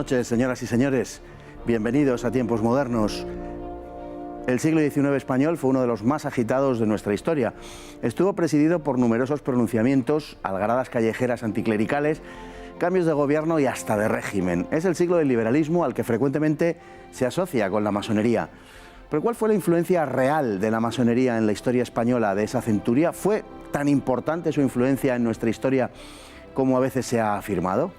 noches, señoras y señores. Bienvenidos a Tiempos Modernos. El siglo XIX español fue uno de los más agitados de nuestra historia. Estuvo presidido por numerosos pronunciamientos, algaradas callejeras anticlericales, cambios de gobierno y hasta de régimen. Es el siglo del liberalismo al que frecuentemente se asocia con la masonería. Pero ¿cuál fue la influencia real de la masonería en la historia española de esa centuria? ¿Fue tan importante su influencia en nuestra historia como a veces se ha afirmado?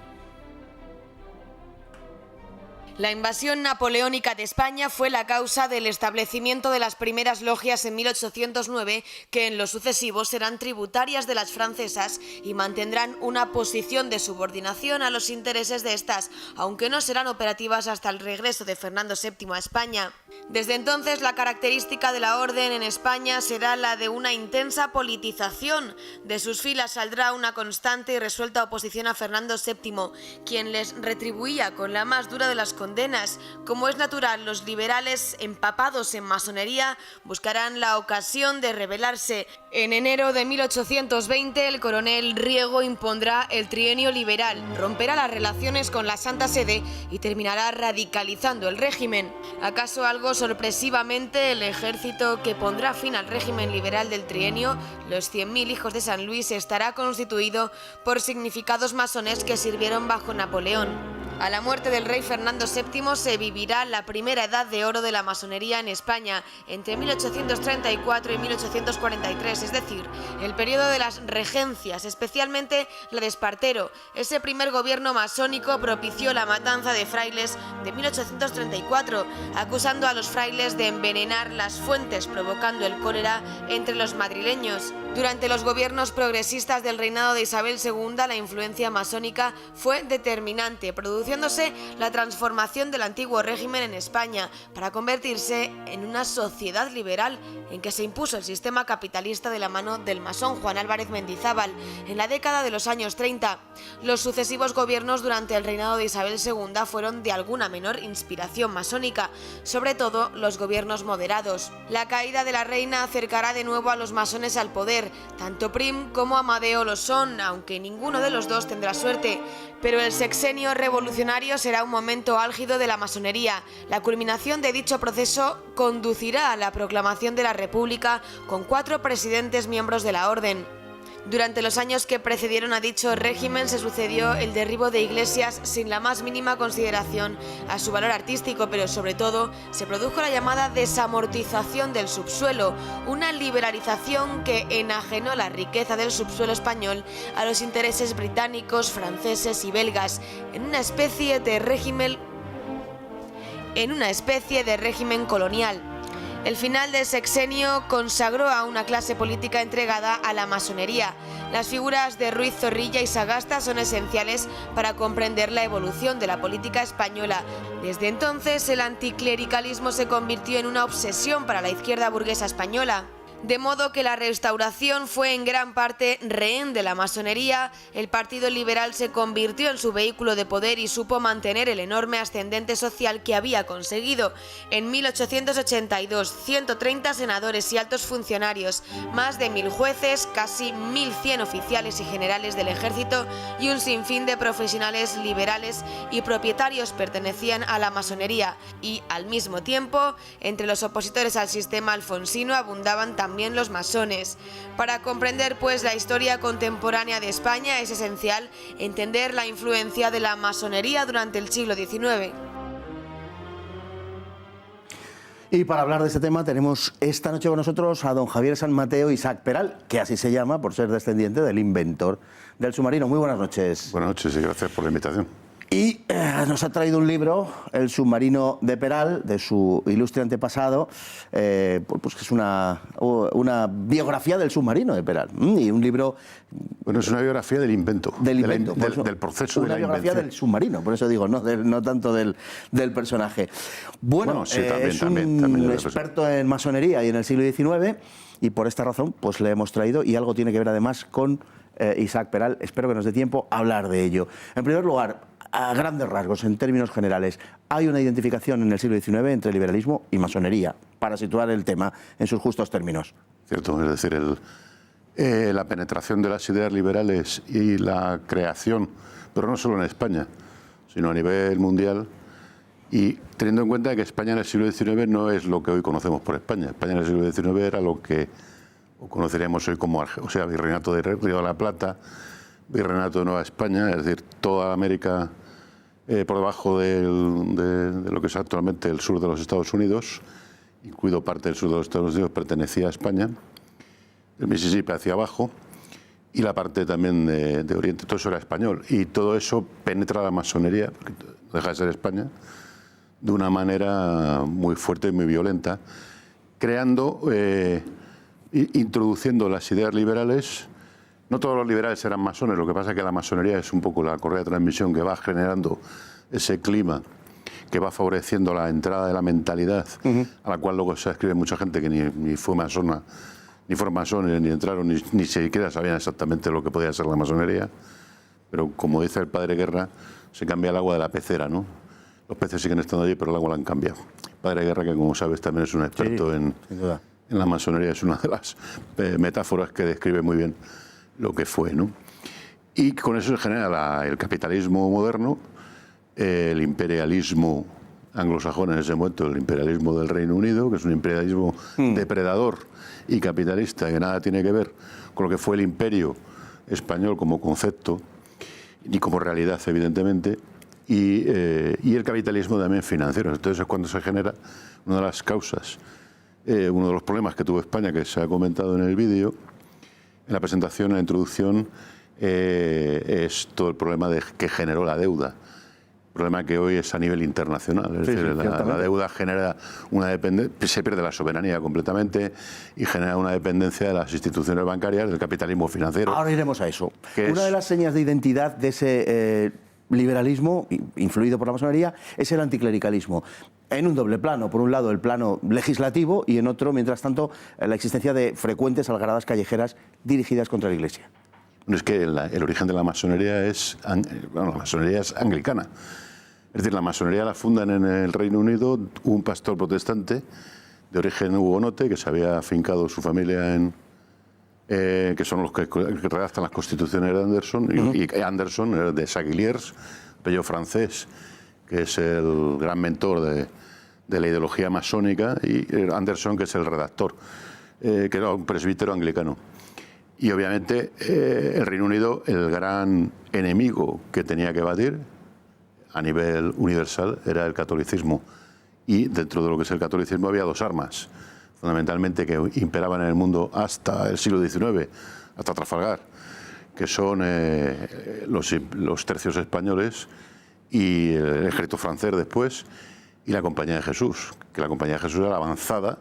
La invasión napoleónica de España fue la causa del establecimiento de las primeras logias en 1809, que en lo sucesivo serán tributarias de las francesas y mantendrán una posición de subordinación a los intereses de estas, aunque no serán operativas hasta el regreso de Fernando VII a España. Desde entonces, la característica de la orden en España será la de una intensa politización. De sus filas saldrá una constante y resuelta oposición a Fernando VII, quien les retribuía con la más dura de las condenas. Como es natural, los liberales empapados en masonería buscarán la ocasión de rebelarse. En enero de 1820, el coronel Riego impondrá el trienio liberal, romperá las relaciones con la Santa Sede y terminará radicalizando el régimen. ¿Acaso algo sorpresivamente el ejército que pondrá fin al régimen liberal del trienio, los 100.000 hijos de San Luis, estará constituido por significados masones que sirvieron bajo Napoleón? A la muerte del rey Fernando VII se vivirá la primera edad de oro de la masonería en España, entre 1834 y 1843, es decir, el periodo de las regencias, especialmente la de Espartero. Ese primer gobierno masónico propició la matanza de frailes de 1834, acusando a los frailes de envenenar las fuentes, provocando el cólera entre los madrileños. Durante los gobiernos progresistas del reinado de Isabel II, la influencia masónica fue determinante, produciéndose la transformación del antiguo régimen en España para convertirse en una sociedad liberal en que se impuso el sistema capitalista de la mano del masón Juan Álvarez Mendizábal en la década de los años 30. Los sucesivos gobiernos durante el reinado de Isabel II fueron de alguna menor inspiración masónica, sobre todo los gobiernos moderados. La caída de la reina acercará de nuevo a los masones al poder. Tanto Prim como Amadeo lo son, aunque ninguno de los dos tendrá suerte. Pero el sexenio revolucionario será un momento álgido de la masonería. La culminación de dicho proceso conducirá a la proclamación de la República con 4 presidentes miembros de la orden. Durante los años que precedieron a dicho régimen se sucedió el derribo de iglesias sin la más mínima consideración a su valor artístico, pero sobre todo se produjo la llamada desamortización del subsuelo, una liberalización que enajenó la riqueza del subsuelo español a los intereses británicos, franceses y belgas, en una especie de régimen colonial. El final del sexenio consagró a una clase política entregada a la masonería. Las figuras de Ruiz Zorrilla y Sagasta son esenciales para comprender la evolución de la política española. Desde entonces, el anticlericalismo se convirtió en una obsesión para la izquierda burguesa española. De modo que la Restauración fue en gran parte rehén de la masonería. El Partido Liberal se convirtió en su vehículo de poder y supo mantener el enorme ascendente social que había conseguido. En 1882, 130 senadores y altos funcionarios, más de 1.000 jueces, casi 1.100 oficiales y generales del ejército y un sinfín de profesionales liberales y propietarios pertenecían a la masonería. Y, al mismo tiempo, entre los opositores al sistema alfonsino abundaban también los masones. Para comprender, pues, la historia contemporánea de España es esencial entender la influencia de la masonería durante el siglo XIX. Y para hablar de este tema tenemos esta noche con nosotros a don Javier San Mateo Isaac Peral, que así se llama por ser descendiente del inventor del submarino. Muy buenas noches. Buenas noches y gracias por la invitación. Y nos ha traído un libro, El submarino de Peral, de su ilustre antepasado, pues que es una biografía del submarino de Peral. Y un libro... Bueno, es una biografía del invento. Del proceso de la invención. Una biografía del submarino, por eso digo, no tanto del personaje. Bueno, sí, es un experto en masonería y en el siglo XIX, y por esta razón pues le hemos traído, y algo tiene que ver además con Isaac Peral. Espero que nos dé tiempo a hablar de ello. En primer lugar, a grandes rasgos, en términos generales, hay una identificación en el siglo XIX entre liberalismo y masonería, para situar el tema en sus justos términos. Cierto, es decir, la penetración de las ideas liberales y la creación, pero no solo en España, sino a nivel mundial. Y teniendo en cuenta que España en el siglo XIX no es lo que hoy conocemos por España. España en el siglo XIX era lo que conoceríamos hoy como Virreinato de Río de la Plata, Virreinato de Nueva España, es decir, toda América por debajo de lo que es actualmente el sur de los Estados Unidos, incluido parte del sur de los Estados Unidos, pertenecía a España, el Mississippi hacia abajo, y la parte también de Oriente, todo eso era español. Y todo eso penetra la masonería, porque no deja de ser España, de una manera muy fuerte y muy violenta, creando, introduciendo las ideas liberales. No todos los liberales eran masones, lo que pasa es que la masonería es un poco la correa de transmisión que va generando ese clima, que va favoreciendo la entrada de la mentalidad, a la cual luego se escribe mucha gente que ni fue masona, ni fueron masones, ni entraron, ni siquiera sabían exactamente lo que podía ser la masonería. Pero como dice el padre Guerra, se cambia el agua de la pecera, ¿no? Los peces siguen estando allí, pero el agua la han cambiado. Padre Guerra, que como sabes también es un experto en la masonería, es una de las metáforas que describe muy bien lo que fue, ¿no? Y con eso se genera el capitalismo moderno, el imperialismo anglosajón en ese momento, el imperialismo del Reino Unido, que es un imperialismo depredador y capitalista, que nada tiene que ver con lo que fue el imperio español como concepto, ni como realidad, evidentemente, y el capitalismo también financiero. Entonces es cuando se genera una de las causas, uno de los problemas que tuvo España, que se ha comentado en el vídeo, en la presentación, en la introducción, es todo el problema que generó la deuda. Problema que hoy es a nivel internacional. Es decir, la deuda genera una dependencia, se pierde la soberanía completamente y genera una dependencia de las instituciones bancarias, del capitalismo financiero. Ahora iremos a eso. Una de las señas de identidad de ese liberalismo, influido por la masonería, es el anticlericalismo. En un doble plano. Por un lado, el plano legislativo y en otro, mientras tanto, la existencia de frecuentes algaradas callejeras dirigidas contra la Iglesia. Es que el origen de la masonería la masonería es anglicana. Es decir, la masonería la fundan en el Reino Unido un pastor protestante de origen hugonote que se había afincado su familia que son los que redactan las constituciones de Anderson, y Anderson era de Saguiliers, apellido francés, que es el gran mentor de la ideología masónica, y Anderson, que es el redactor, que era un presbítero anglicano. Y obviamente el Reino Unido, el gran enemigo que tenía que batir a nivel universal era el catolicismo. Y dentro de lo que es el catolicismo había dos armas, fundamentalmente, que imperaban en el mundo hasta el siglo XIX, hasta Trafalgar, que son los tercios españoles y el ejército francés después, y la Compañía de Jesús, que la Compañía de Jesús era la avanzada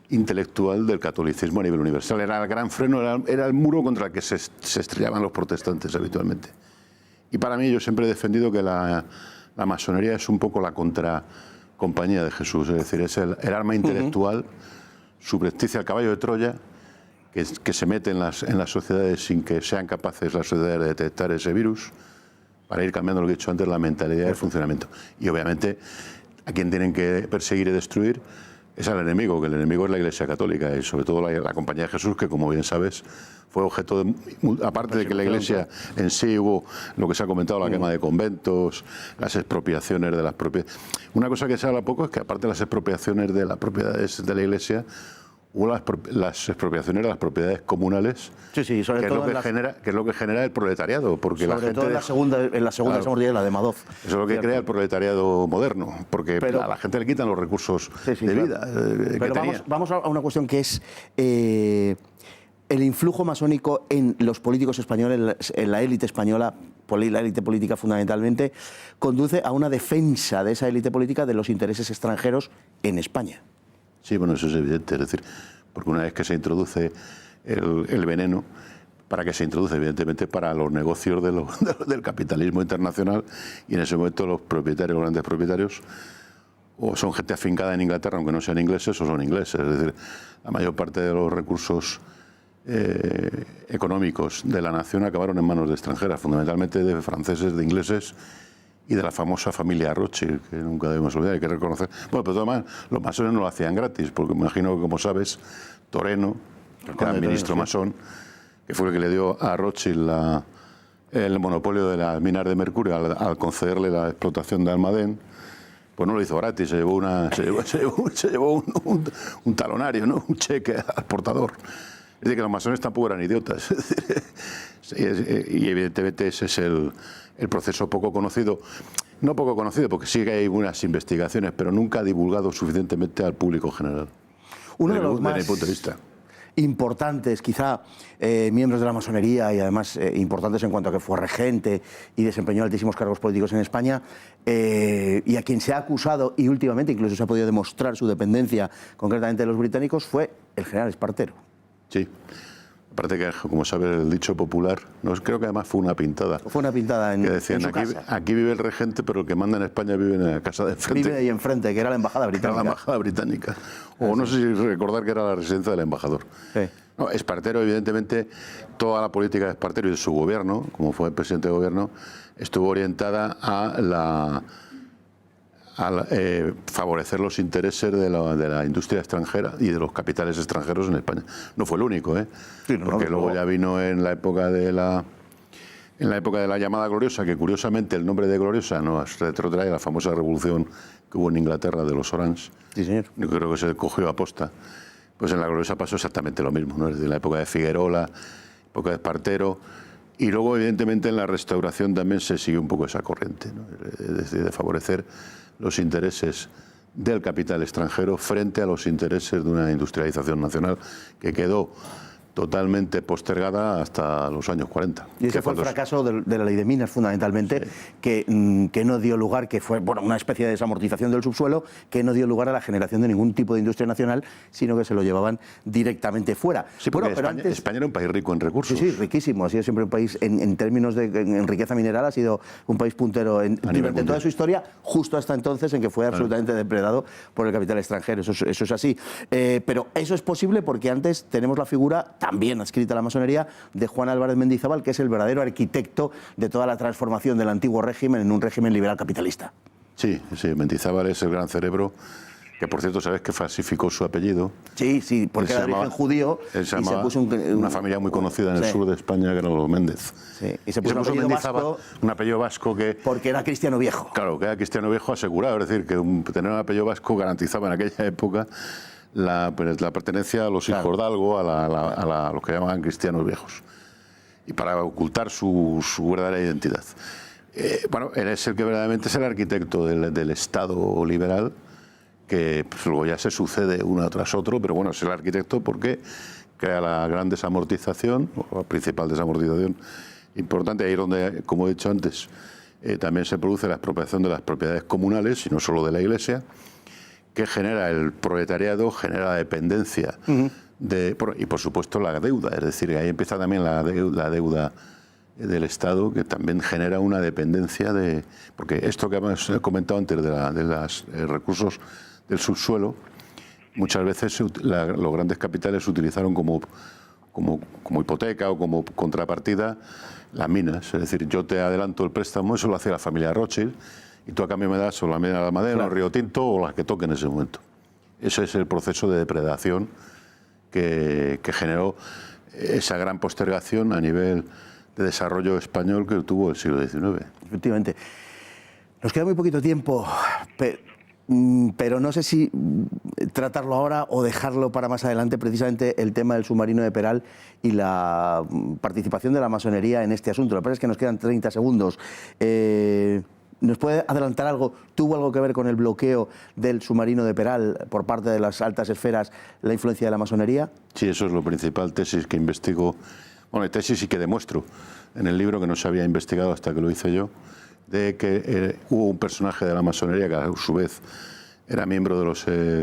intelectual del catolicismo a nivel universal. Era el gran freno, era el muro contra el que se estrellaban los protestantes habitualmente. Y para mí, yo siempre he defendido que la masonería es un poco la contracompañía de Jesús, es decir, es el arma intelectual subrepticia, el caballo de Troya, que se mete en las sociedades sin que sean capaces las sociedades de detectar ese virus, para ir cambiando, lo que he dicho antes, la mentalidad y el funcionamiento. Y obviamente a quien tienen que perseguir y destruir es al enemigo, que el enemigo es la Iglesia Católica y sobre todo la Compañía de Jesús, que como bien sabes fue objeto de, aparte de que la Iglesia en sí hubo lo que se ha comentado, la quema de conventos, las expropiaciones de las propiedades. Una cosa que se habla poco es que aparte de las expropiaciones de las propiedades de la Iglesia, hubo las expropiaciones de las propiedades comunales, sí, sobre todo que es lo que genera el proletariado, porque sobre la gente todo en la segunda claro, la de Madoff. eso es lo que crea el proletariado moderno, porque a la gente le quitan los recursos de vida pero que tenía. Vamos a una cuestión que es el influjo masónico en los políticos españoles, en la élite española, la élite política fundamentalmente, conduce a una defensa de esa élite política de los intereses extranjeros en España. Sí, bueno, eso es evidente, es decir, porque una vez que se introduce el veneno, ¿para qué se introduce? Evidentemente para los negocios del capitalismo internacional, y en ese momento los propietarios, los grandes propietarios, o son gente afincada en Inglaterra, aunque no sean ingleses, o son ingleses. Es decir, la mayor parte de los recursos económicos de la nación acabaron en manos de extranjeras, fundamentalmente de franceses, de ingleses, y de la famosa familia Rothschild, que nunca debemos olvidar, hay que reconocer. Bueno, pero además los masones no lo hacían gratis, porque me imagino que, como sabes, Toreno, que era ministro masón, que fue el que le dio a Rothschild el monopolio de las minas de mercurio al concederle la explotación de Almadén, pues no lo hizo gratis, se llevó un talonario, ¿no? Un cheque al portador. Es decir, que los masones tampoco eran idiotas. Y evidentemente ese es el proceso poco conocido. No poco conocido, porque sí que hay unas investigaciones, pero nunca divulgado suficientemente al público general. Uno de los desde mi punto de vista importantes, quizá, miembros de la masonería y además importantes en cuanto a que fue regente y desempeñó altísimos cargos políticos en España, y a quien se ha acusado y últimamente incluso se ha podido demostrar su dependencia concretamente de los británicos, fue el general Espartero. Sí. Aparte que, como sabe el dicho popular, creo que además fue una pintada. Fue una pintada en, que decían, en su casa. Aquí vive el regente, pero el que manda en España vive en la casa de enfrente. Vive ahí enfrente, que era la embajada británica. Era la embajada británica. O no sé si recordar que era la residencia del embajador. Sí. No, Espartero, evidentemente, toda la política de Espartero y de su gobierno, como fue el presidente de gobierno, estuvo orientada a favorecer los intereses de la industria extranjera y de los capitales extranjeros en España. No fue el único, Sí, porque luego ya vino en la época de la llamada gloriosa, que curiosamente el nombre de gloriosa nos retrotrae a la famosa revolución que hubo en Inglaterra de los Orange. Sí, señor. Yo creo que se cogió a posta. Pues en la gloriosa pasó exactamente lo mismo, ¿no? Desde la época de Figuerola, época de Espartero, y luego evidentemente en la Restauración también se siguió un poco esa corriente, ¿no? Es decir, de favorecer los intereses del capital extranjero frente a los intereses de una industrialización nacional que quedó totalmente postergada hasta los años 40. Y ese fue el fracaso de la ley de minas, fundamentalmente, sí, que no dio lugar, que fue una especie de desamortización del subsuelo, que no dio lugar a la generación de ningún tipo de industria nacional, sino que se lo llevaban directamente fuera. Sí, porque España era un país rico en recursos. Sí, riquísimo. Ha sido siempre un país, en términos de en riqueza mineral, ha sido un país puntero durante toda su historia, justo hasta entonces en que fue absolutamente depredado por el capital extranjero. Eso es así. Pero eso es posible porque antes tenemos la figura también adscrita a la masonería, de Juan Álvarez Mendizábal, que es el verdadero arquitecto de toda la transformación del antiguo régimen en un régimen liberal capitalista. Sí, Mendizábal es el gran cerebro, que por cierto sabes que falsificó su apellido. Sí, porque era de origen judío. Él se llamaba, una familia muy conocida en el sur de España, que eran los Méndez. Sí, y se puso un apellido vasco que... Porque era cristiano viejo. Claro, que era cristiano viejo asegurado, es decir, que tener un apellido vasco garantizaba en aquella época la pertenencia a los hijosdalgo, a los que llamaban cristianos viejos, y para ocultar su verdadera identidad. Bueno, él es el que verdaderamente es el arquitecto del Estado liberal, que pues, luego ya se sucede uno tras otro, pero bueno, es el arquitecto porque crea la gran desamortización, o la principal desamortización importante, ahí donde, como he dicho antes, también se produce la expropiación de las propiedades comunales, y no solo de la Iglesia, que genera el proletariado, genera la dependencia y por supuesto la deuda, es decir, ahí empieza también la deuda del Estado, que también genera una dependencia porque esto que hemos comentado antes de los recursos del subsuelo, muchas veces los grandes capitales utilizaron como hipoteca o como contrapartida las minas, es decir, yo te adelanto el préstamo, eso lo hacía la familia Rothschild, y tú a cambio me das o la mina de Almadén, claro, o Río Tinto, o las que toque en ese momento. Ese es el proceso de depredación que generó esa gran postergación a nivel de desarrollo español que tuvo el siglo XIX. Efectivamente. Nos queda muy poquito tiempo, pero no sé si tratarlo ahora o dejarlo para más adelante, precisamente el tema del submarino de Peral y la participación de la masonería en este asunto. Lo que pasa es que nos quedan 30 segundos. ¿Nos puede adelantar algo? ¿Tuvo algo que ver con el bloqueo del submarino de Peral por parte de las altas esferas, la influencia de la masonería? Sí, eso es lo principal, tesis que investigo, tesis y que demuestro en el libro, que no se había investigado hasta que lo hice yo, de que hubo un personaje de la masonería que a su vez era miembro de los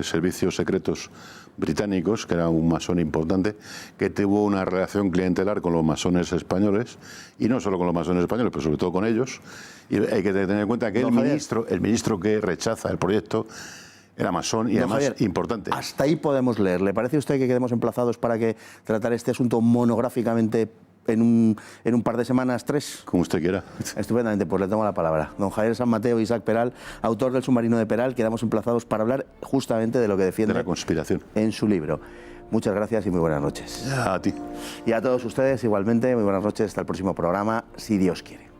servicios secretos británicos, que era un masón importante, que tuvo una relación clientelar con los masones españoles, y no solo con los masones españoles, pero sobre todo con ellos. Y hay que tener en cuenta que el ministro que rechaza el proyecto era masón y además Javier, importante. Hasta ahí podemos leer. ¿Le parece a usted que quedemos emplazados para que tratar este asunto monográficamente en un par de semanas, 3? Como usted quiera. Estupendamente, pues le tomo la palabra. Don Javier San Mateo, Isaac Peral, autor del submarino de Peral, quedamos emplazados para hablar justamente de lo que defiende de la conspiración en su libro. Muchas gracias y muy buenas noches. A ti. Y a todos ustedes igualmente, muy buenas noches, hasta el próximo programa, si Dios quiere.